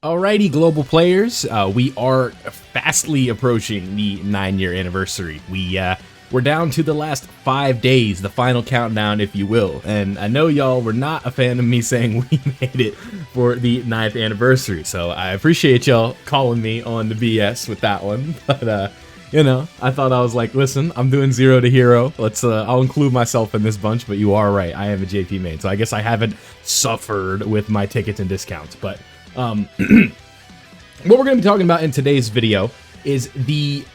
Alrighty, global players, we are fastly approaching the 9-year anniversary. We're down to the last 5 days, the final countdown, if you will. And I know y'all were not a fan of me saying we made it for the 9th anniversary, so I appreciate y'all calling me on the BS with that one. But you know, I thought, I was like, listen, I'm doing 0 to hero. I'll include myself in this bunch, but you are right, I am a JP main, so I guess I haven't suffered with my tickets and discounts. But what we're going to be talking about in today's video is the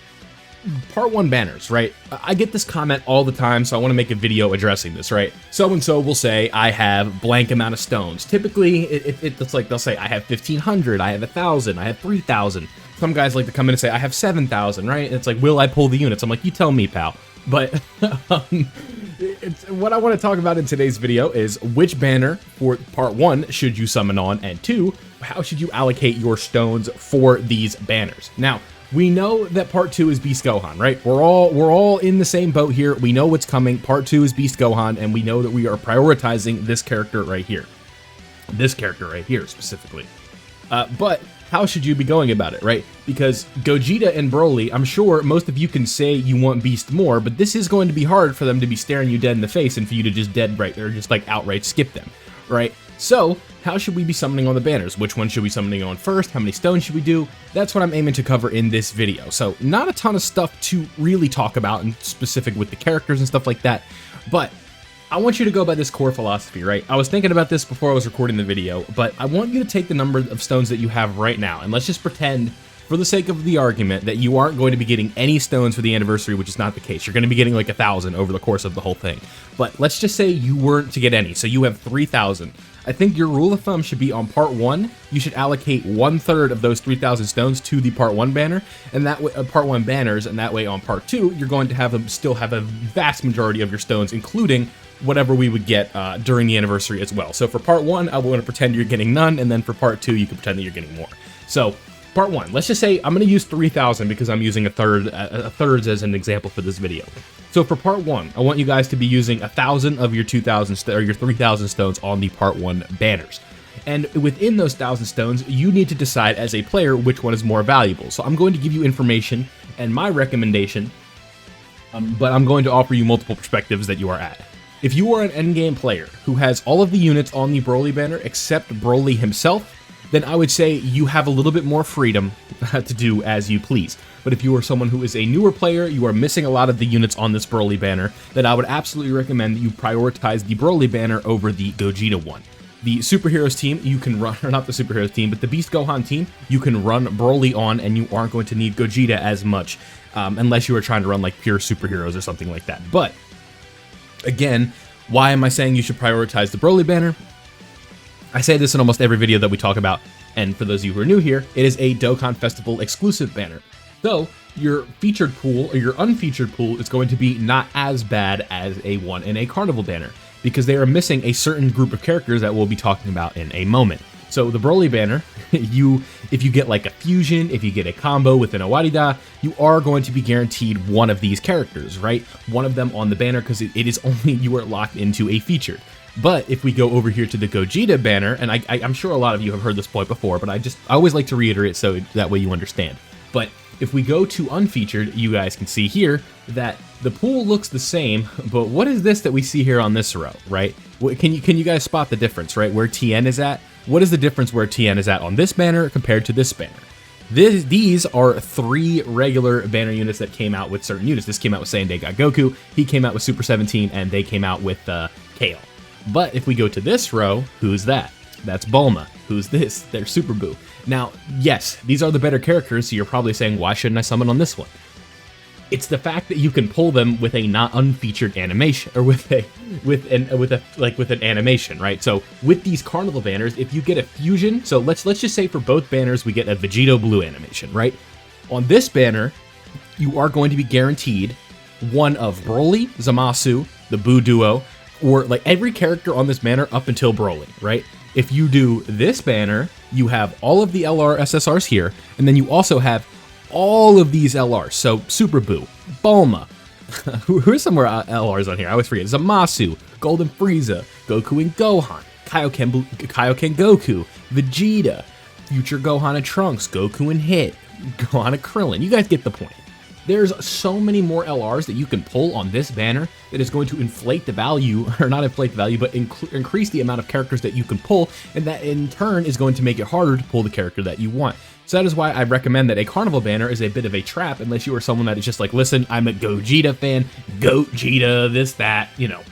part 1 banners, right? I get this comment all the time, so I want to make a video addressing this, right? So-and-so will say, I have blank amount of stones. Typically, it's like they'll say, I have 1,500, I have 1,000, I have 3,000. Some guys like to come in and say, I have 7,000, right? And it's like, will I pull the units? I'm like, you tell me, pal. But what I want to talk about in today's video is which banner for part 1 should you summon on, and 2, how should you allocate your stones for these banners. Now, we know that part 2 is Beast Gohan, right? We're all in the same boat here. We know what's coming. Part 2 is Beast Gohan, and we know that we are prioritizing this character right here. This character right here, specifically. But how should you be going about it, right? Because Gogeta and Broly, I'm sure most of you can say you want Beast more, but this is going to be hard for them to be staring you dead in the face and for you to just just like outright skip them, right? So, how should we be summoning on the banners? Which one should we be summoning on first? How many stones should we do? That's what I'm aiming to cover in this video. So, not a ton of stuff to really talk about in specific with the characters and stuff like that, but I want you to go by this core philosophy, right? I was thinking about this before I was recording the video, but I want you to take the number of stones that you have right now, and let's just pretend, for the sake of the argument, that you aren't going to be getting any stones for the anniversary, which is not the case. You're going to be getting like 1,000 over the course of the whole thing. But let's just say you weren't to get any, so you have 3,000. I think your rule of thumb should be on part 1, you should allocate 1/3 of those 3,000 stones to the part 1 banner, and that way, part 1 banners, and that way on part 2, you're going to still have a vast majority of your stones, including whatever we would get during the anniversary as well. So for part 1, I want to pretend you're getting none, and then for part 2, you can pretend that you're getting more. So part 1, let's just say I'm going to use 3,000 because I'm using a thirds as an example for this video. So for part 1, I want you guys to be using 1,000 of your 2,000 or your 3,000 stones on the part 1 banners. And within those 1,000 stones, you need to decide as a player which one is more valuable. So I'm going to give you information and my recommendation, but I'm going to offer you multiple perspectives that you are at. If you are an endgame player who has all of the units on the Broly banner except Broly himself, then I would say you have a little bit more freedom to do as you please. But if you are someone who is a newer player, you are missing a lot of the units on this Broly banner, then I would absolutely recommend that you prioritize the Broly banner over the Gogeta one. The superheroes team, you can run, or not the superheroes team, but the Beast Gohan team, you can run Broly on, and you aren't going to need Gogeta as much, unless you are trying to run like pure superheroes or something like that. But again, why am I saying you should prioritize the Broly banner? I say this in almost every video that we talk about, and for those of you who are new here, it is a Dokkan Festival exclusive banner. So your featured pool or your unfeatured pool is going to be not as bad as a one in a Carnival banner, because they are missing a certain group of characters that we'll be talking about in a moment. So the Broly banner, if you get like a fusion, if you get a combo with an Awarida, you are going to be guaranteed one of these characters, right? One of them on the banner, because it is only you are locked into a featured. But if we go over here to the Gogeta banner, and I'm sure a lot of you have heard this point before, but I always like to reiterate so that way you understand. But if we go to unfeatured, you guys can see here that the pool looks the same, but what is this that we see here on this row, right? Can you guys spot the difference, right? Where TN is at? What is the difference where TN is at on this banner compared to this banner? These are 3 regular banner units that came out with certain units. This came out with Saiyan Got Goku, he came out with Super 17, and they came out with Kale. But if we go to this row, who's that? That's Bulma. Who's this? They're Super Buu. Now, yes, these are the better characters, so you're probably saying, why shouldn't I summon on this one? It's the fact that you can pull them with a not unfeatured animation, or with an animation, right? So with these Carnival banners, if you get a fusion, so let's just say for both banners we get a Vegito Blue animation, right? On this banner, you are going to be guaranteed one of Broly, Zamasu, the Buu duo, or like every character on this banner up until Broly, right? If you do this banner, you have all of the LR SSRs here, and then you also have all of these LRs. So Super Buu, Bulma, who's some more LRs on here? I always forget. Zamasu, Golden Frieza, Goku and Gohan, Kaioken Goku, Vegeta, future Gohan and Trunks, Goku and Hit, Gohan and Krillin. You guys get the point. There's so many more LRs that you can pull on this banner that is going to inflate the value, or not inflate the value, but increase the amount of characters that you can pull, and that in turn is going to make it harder to pull the character that you want. So that is why I recommend that a Carnival banner is a bit of a trap, unless you are someone that is just like, listen, I'm a Gogeta fan, Gogeta, this, that, you know.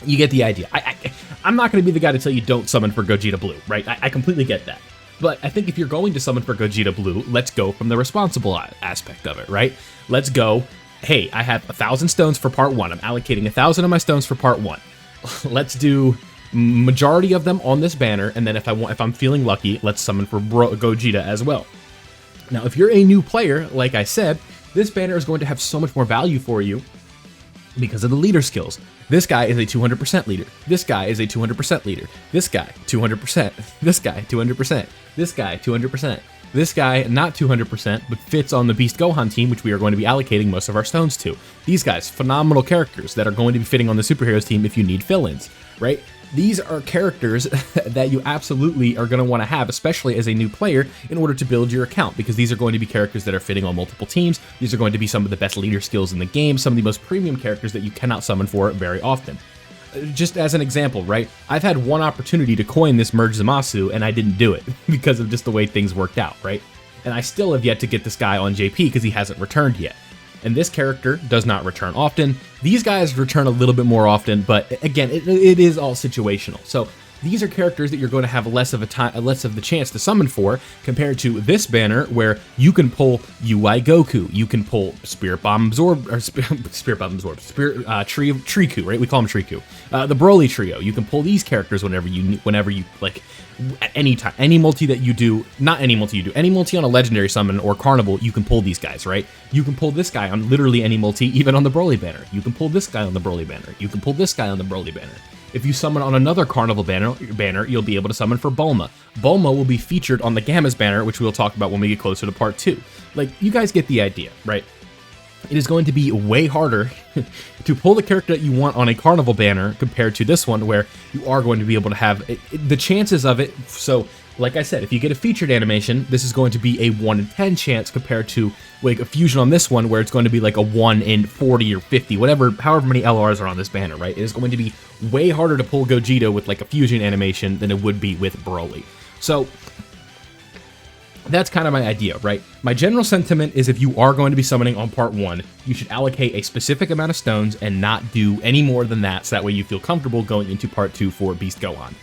You get the idea. I'm not going to be the guy to tell you don't summon for Gogeta Blue, right? I completely get that. But I think if you're going to summon for Gogeta Blue, let's go from the responsible aspect of it, right? Let's go, hey, I have 1,000 stones for part 1. I'm allocating 1,000 of my stones for part 1. Let's do majority of them on this banner, and then if I'm feeling lucky, let's summon for Gogeta as well. Now, if you're a new player, like I said, this banner is going to have so much more value for you because of the leader skills. This guy is a 200% leader. This guy is a 200% leader. This guy, 200%. This guy, 200%. This guy, 200%. This guy, not 200%, but fits on the Beast Gohan team, which we are going to be allocating most of our stones to. These guys, phenomenal characters that are going to be fitting on the superheroes team if you need fill-ins, right? These are characters that you absolutely are going to want to have, especially as a new player, in order to build your account, because these are going to be characters that are fitting on multiple teams. These are going to be some of the best leader skills in the game, some of the most premium characters that you cannot summon for very often. Just as an example, right? I've had one opportunity to coin this Merge Zamasu, and I didn't do it because of just the way things worked out, right? And I still have yet to get this guy on JP because he hasn't returned yet. And this character does not return often. These guys return a little bit more often, but again, it is all situational. So these are characters that you're going to have less of the chance to summon for, compared to this banner where you can pull UI Goku, you can pull Spirit Bomb Absorb, or Spirit Bomb Absorb, Triku, right? We call him Triku. The Broly trio. You can pull these characters whenever you like. At any time, any multi that you do, not any multi you do, any multi on a legendary summon or Carnival, you can pull these guys, right? You can pull this guy on literally any multi, even on the Broly banner. You can pull this guy on the Broly banner. You can pull this guy on the Broly banner. If you summon on another Carnival banner, you'll be able to summon for Bulma. Bulma will be featured on the Gamma's banner, which we'll talk about when we get closer to part 2. Like, you guys get the idea, right? It is going to be way harder to pull the character that you want on a Carnival banner compared to this one, where you are going to be able to have the chances of it. So, like I said, if you get a featured animation, this is going to be a 1 in 10 chance compared to like a fusion on this one, where it's going to be like a 1 in 40 or 50, however many LRs are on this banner, right? It is going to be way harder to pull Gogeta with like a fusion animation than it would be with Broly. So that's kind of my idea, right? My general sentiment is if you are going to be summoning on part 1, you should allocate a specific amount of stones and not do any more than that, so that way you feel comfortable going into part 2 for Beast Gohan.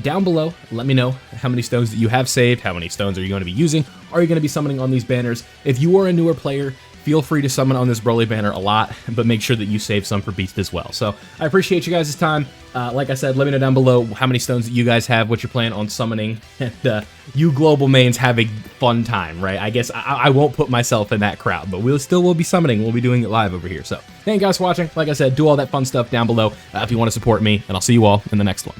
Down below, let me know how many stones that you have saved, how many stones are you going to be using, are you going to be summoning on these banners? If you are a newer player, feel free to summon on this Broly banner a lot, but make sure that you save some for Beast as well. So I appreciate you guys' time. Like I said, let me know down below how many stones that you guys have, what you're planning on summoning, and you global mains have a fun time, right? I guess I won't put myself in that crowd, but we'll be summoning. We'll be doing it live over here. So thank you guys for watching. Like I said, do all that fun stuff down below if you want to support me, and I'll see you all in the next one.